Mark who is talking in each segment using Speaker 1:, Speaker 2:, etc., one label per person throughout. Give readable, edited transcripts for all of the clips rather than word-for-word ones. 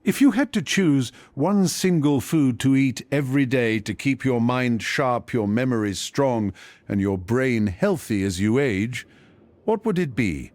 Speaker 1: If you had to choose one single food to eat every day to keep your mind sharp, your memories strong, and your brain healthy as you age, what would it be?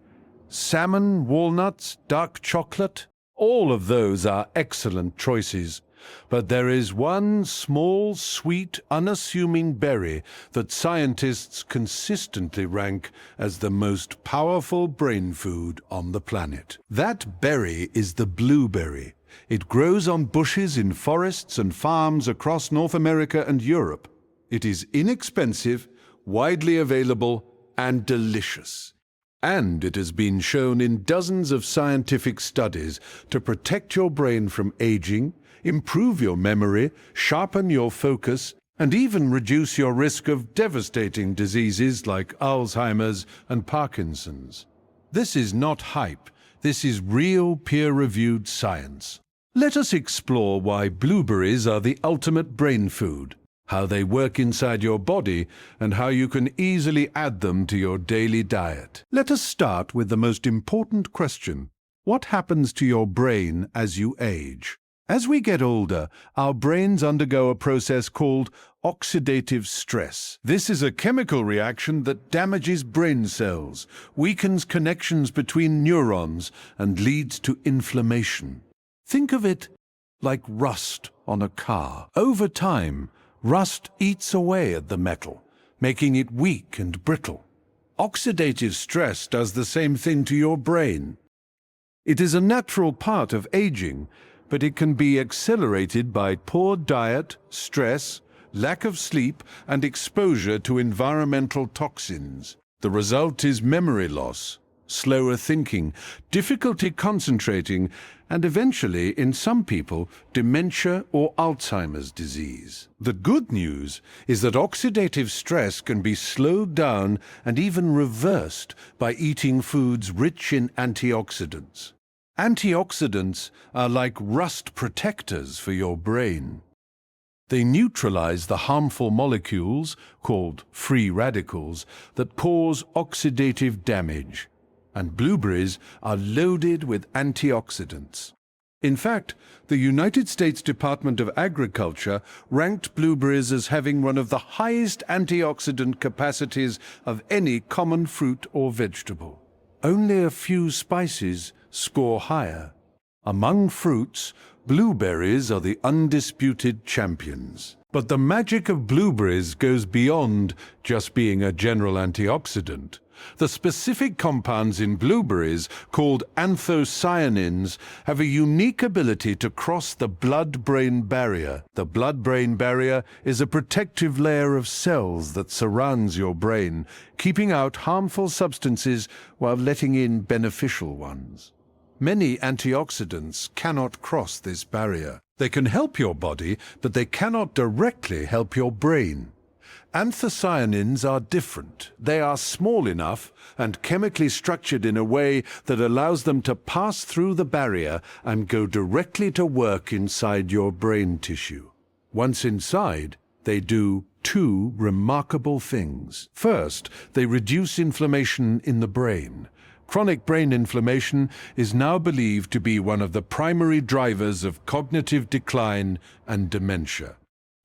Speaker 1: Salmon, walnuts, dark chocolate? All of those are excellent choices. But there is one small, sweet, unassuming berry that scientists consistently rank as the most powerful brain food on the planet. That berry is the blueberry. It grows on bushes in forests and farms across North America and Europe. It is inexpensive, widely available, and delicious. And it has been shown in dozens of scientific studies to protect your brain from aging, improve your memory, sharpen your focus, and even reduce your risk of devastating diseases like Alzheimer's and Parkinson's. This is not hype. This is real peer-reviewed science. Let us explore why blueberries are the ultimate brain food, how they work inside your body, and how you can easily add them to your daily diet. Let us start with the most important question. What happens to your brain as you age? As we get older, our brains undergo a process called oxidative stress. This is a chemical reaction that damages brain cells, weakens connections between neurons, and leads to inflammation. Think of it like rust on a car. Over time, rust eats away at the metal, making it weak and brittle. Oxidative stress does the same thing to your brain. It is a natural part of aging, but it can be accelerated by poor diet, stress, lack of sleep, and exposure to environmental toxins. The result is memory loss, slower thinking, difficulty concentrating, and eventually, in some people, dementia or Alzheimer's disease. The good news is that oxidative stress can be slowed down and even reversed by eating foods rich in antioxidants. Antioxidants are like rust protectors for your brain. They neutralize the harmful molecules, called free radicals, that cause oxidative damage. And blueberries are loaded with antioxidants. In fact, the United States Department of Agriculture ranked blueberries as having one of the highest antioxidant capacities of any common fruit or vegetable. Only a few spices score higher. Among fruits, blueberries are the undisputed champions. But the magic of blueberries goes beyond just being a general antioxidant. The specific compounds in blueberries, called anthocyanins, have a unique ability to cross the blood-brain barrier. The blood-brain barrier is a protective layer of cells that surrounds your brain, keeping out harmful substances while letting in beneficial ones. Many antioxidants cannot cross this barrier. They can help your body, but they cannot directly help your brain. Anthocyanins are different. They are small enough and chemically structured in a way that allows them to pass through the barrier and go directly to work inside your brain tissue. Once inside, they do two remarkable things. First, they reduce inflammation in the brain. Chronic brain inflammation is now believed to be one of the primary drivers of cognitive decline and dementia.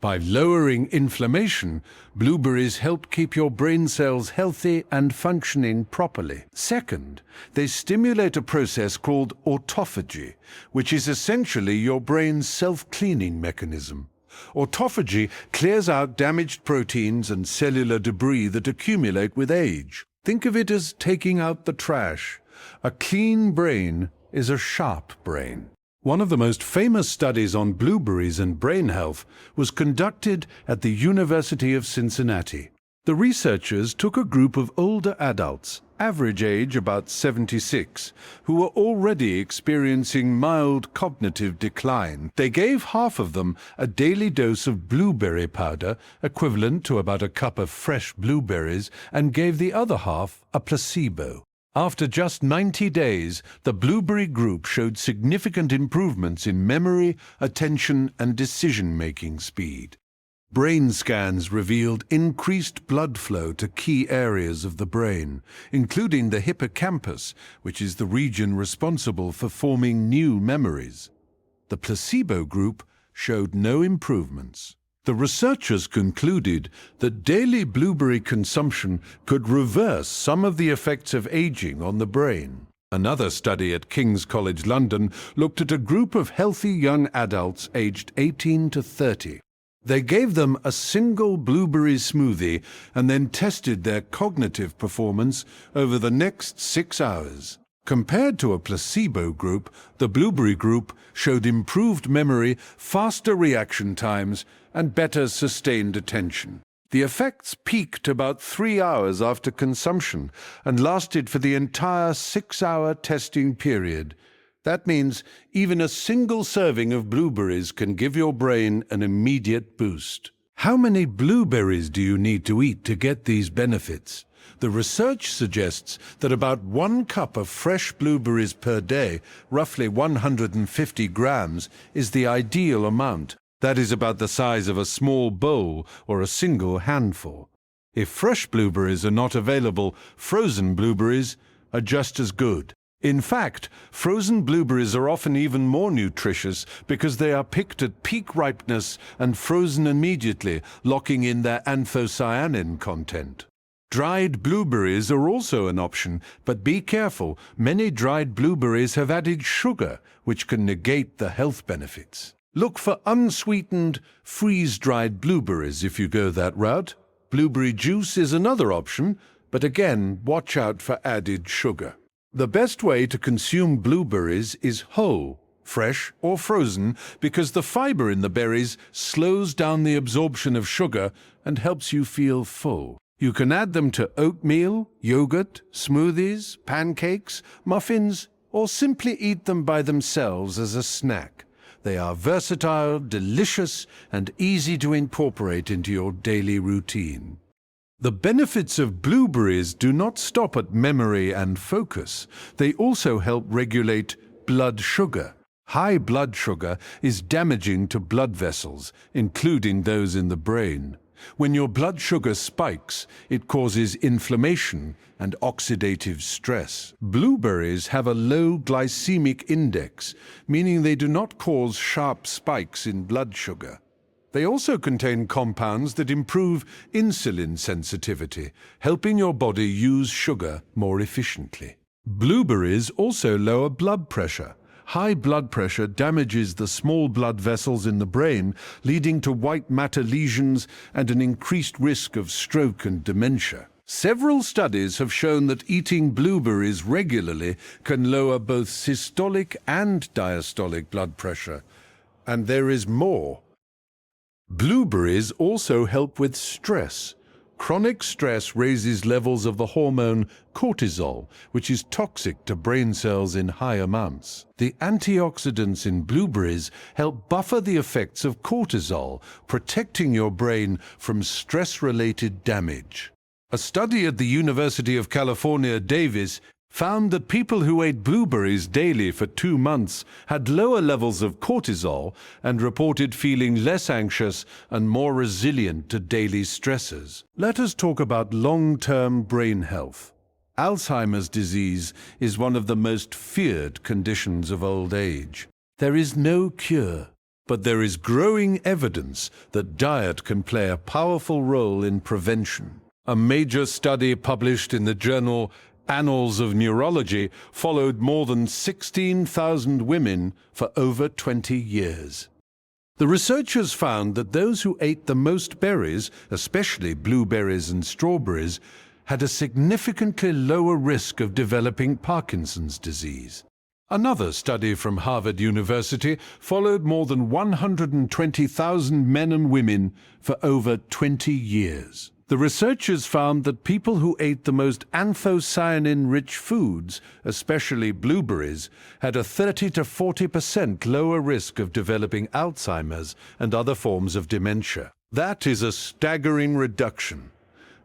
Speaker 1: By lowering inflammation, blueberries help keep your brain cells healthy and functioning properly. Second, they stimulate a process called autophagy, which is essentially your brain's self-cleaning mechanism. Autophagy clears out damaged proteins and cellular debris that accumulate with age. Think of it as taking out the trash. A clean brain is a sharp brain. One of the most famous studies on blueberries and brain health was conducted at the University of Cincinnati. The researchers took a group of older adults, average age about 76, who were already experiencing mild cognitive decline. They gave half of them a daily dose of blueberry powder, equivalent to about a cup of fresh blueberries, and gave the other half a placebo. After just 90 days, the blueberry group showed significant improvements in memory, attention, and decision-making speed. Brain scans revealed increased blood flow to key areas of the brain, including the hippocampus, which is the region responsible for forming new memories. The placebo group showed no improvements. The researchers concluded that daily blueberry consumption could reverse some of the effects of aging on the brain. Another study at King's College London looked at a group of healthy young adults aged 18 to 30. They gave them a single blueberry smoothie and then tested their cognitive performance over the next 6 hours. Compared to a placebo group, the blueberry group showed improved memory, faster reaction times, and better sustained attention. The effects peaked about 3 hours after consumption and lasted for the entire 6-hour testing period. That means even a single serving of blueberries can give your brain an immediate boost. How many blueberries do you need to eat to get these benefits? The research suggests that about 1 cup of fresh blueberries per day, roughly 150 grams, is the ideal amount. That is about the size of a small bowl or a single handful. If fresh blueberries are not available, frozen blueberries are just as good. In fact, frozen blueberries are often even more nutritious because they are picked at peak ripeness and frozen immediately, locking in their anthocyanin content. Dried blueberries are also an option, but be careful. Many dried blueberries have added sugar, which can negate the health benefits. Look for unsweetened, freeze-dried blueberries if you go that route. Blueberry juice is another option, but again, watch out for added sugar. The best way to consume blueberries is whole, fresh or frozen, because the fiber in the berries slows down the absorption of sugar and helps you feel full. You can add them to oatmeal, yogurt, smoothies, pancakes, muffins, or simply eat them by themselves as a snack. They are versatile, delicious, and easy to incorporate into your daily routine. The benefits of blueberries do not stop at memory and focus. They also help regulate blood sugar. High blood sugar is damaging to blood vessels, including those in the brain. When your blood sugar spikes, it causes inflammation and oxidative stress. Blueberries have a low glycemic index, meaning they do not cause sharp spikes in blood sugar. They also contain compounds that improve insulin sensitivity, helping your body use sugar more efficiently. Blueberries also lower blood pressure. High blood pressure damages the small blood vessels in the brain, leading to white matter lesions and an increased risk of stroke and dementia. Several studies have shown that eating blueberries regularly can lower both systolic and diastolic blood pressure. And there is more. Blueberries also help with stress. Chronic stress raises levels of the hormone cortisol, which is toxic to brain cells in high amounts. The antioxidants in blueberries help buffer the effects of cortisol, protecting your brain from stress-related damage. A study at the University of California, Davis, found that people who ate blueberries daily for 2 months had lower levels of cortisol and reported feeling less anxious and more resilient to daily stresses. Let us talk about long-term brain health. Alzheimer's disease is one of the most feared conditions of old age. There is no cure, but there is growing evidence that diet can play a powerful role in prevention. A major study published in the journal Annals of Neurology followed more than 16,000 women for over 20 years. The researchers found that those who ate the most berries, especially blueberries and strawberries, had a significantly lower risk of developing Parkinson's disease. Another study from Harvard University followed more than 120,000 men and women for over 20 years. The researchers found that people who ate the most anthocyanin-rich foods, especially blueberries, had a 30 to 40% lower risk of developing Alzheimer's and other forms of dementia. That is a staggering reduction.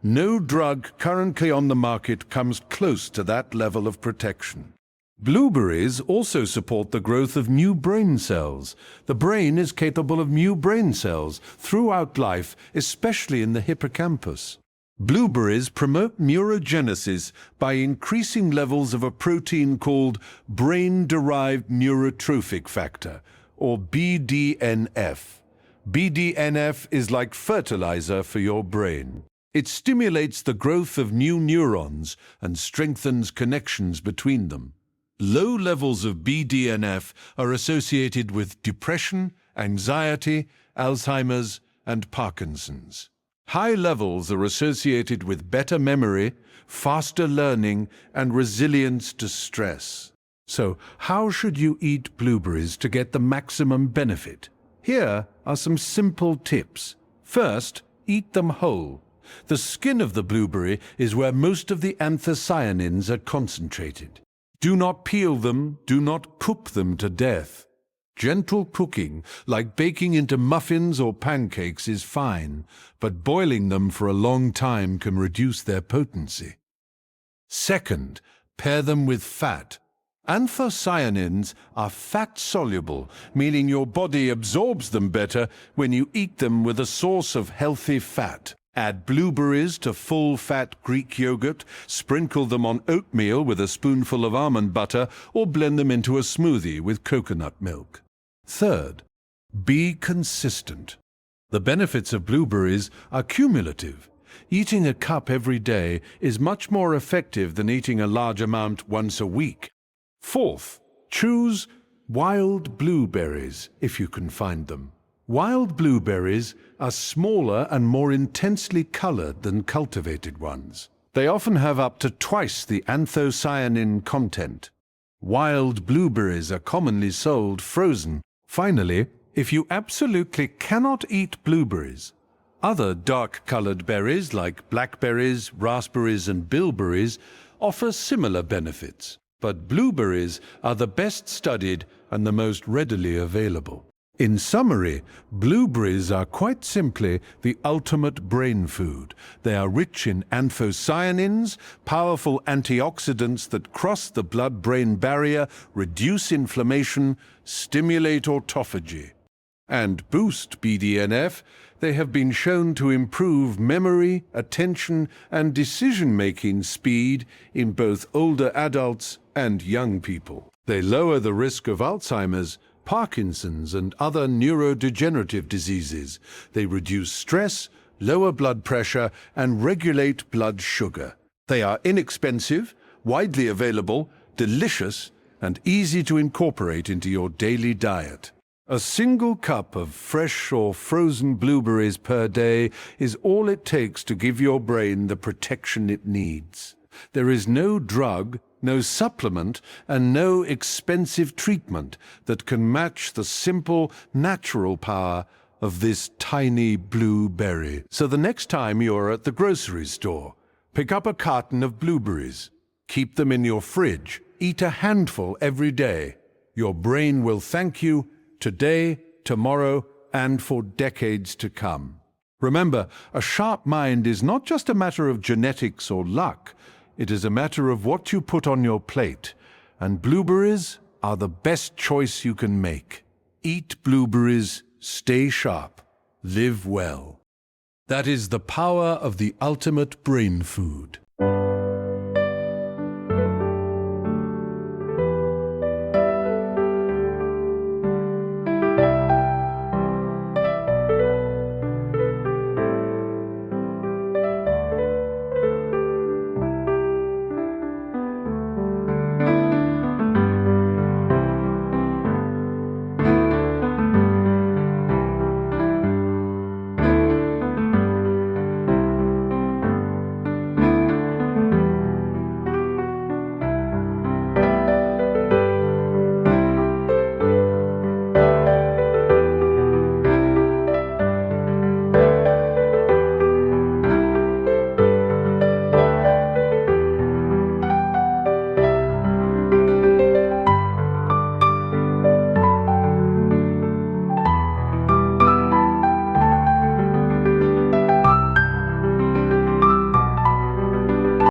Speaker 1: No drug currently on the market comes close to that level of protection. Blueberries also support the growth of new brain cells. The brain is capable of new brain cells throughout life, especially in the hippocampus. Blueberries promote neurogenesis by increasing levels of a protein called brain-derived neurotrophic factor, or BDNF. BDNF is like fertilizer for your brain. It stimulates the growth of new neurons and strengthens connections between them. Low levels of BDNF are associated with depression, anxiety, Alzheimer's, and Parkinson's. High levels are associated with better memory, faster learning, and resilience to stress. So, how should you eat blueberries to get the maximum benefit? Here are some simple tips. First, eat them whole. The skin of the blueberry is where most of the anthocyanins are concentrated. Do not peel them, do not cook them to death. Gentle cooking, like baking into muffins or pancakes, is fine, but boiling them for a long time can reduce their potency. Second, pair them with fat. Anthocyanins are fat-soluble, meaning your body absorbs them better when you eat them with a source of healthy fat. Add blueberries to full-fat Greek yogurt, sprinkle them on oatmeal with a spoonful of almond butter, or blend them into a smoothie with coconut milk. Third, be consistent. The benefits of blueberries are cumulative. Eating a cup every day is much more effective than eating a large amount once a week. Fourth, choose wild blueberries if you can find them. Wild blueberries are smaller and more intensely colored than cultivated ones. They often have up to twice the anthocyanin content. Wild blueberries are commonly sold frozen. Finally, if you absolutely cannot eat blueberries, other dark-colored berries like blackberries, raspberries, and bilberries offer similar benefits. But blueberries are the best studied and the most readily available. In summary, blueberries are quite simply the ultimate brain food. They are rich in anthocyanins, powerful antioxidants that cross the blood-brain barrier, reduce inflammation, stimulate autophagy, and boost BDNF. They have been shown to improve memory, attention, and decision-making speed in both older adults and young people. They lower the risk of Alzheimer's, Parkinson's, and other neurodegenerative diseases. They reduce stress, lower blood pressure, and regulate blood sugar. They are inexpensive, widely available, delicious, and easy to incorporate into your daily diet. A single cup of fresh or frozen blueberries per day is all it takes to give your brain the protection it needs. There is no drug, no supplement, and no expensive treatment that can match the simple, natural power of this tiny blueberry. So the next time you're at the grocery store, pick up a carton of blueberries. Keep them in your fridge. Eat a handful every day. Your brain will thank you today, tomorrow, and for decades to come. Remember, a sharp mind is not just a matter of genetics or luck. It is a matter of what you put on your plate, and blueberries are the best choice you can make. Eat blueberries, stay sharp, live well. That is the power of the ultimate brain food.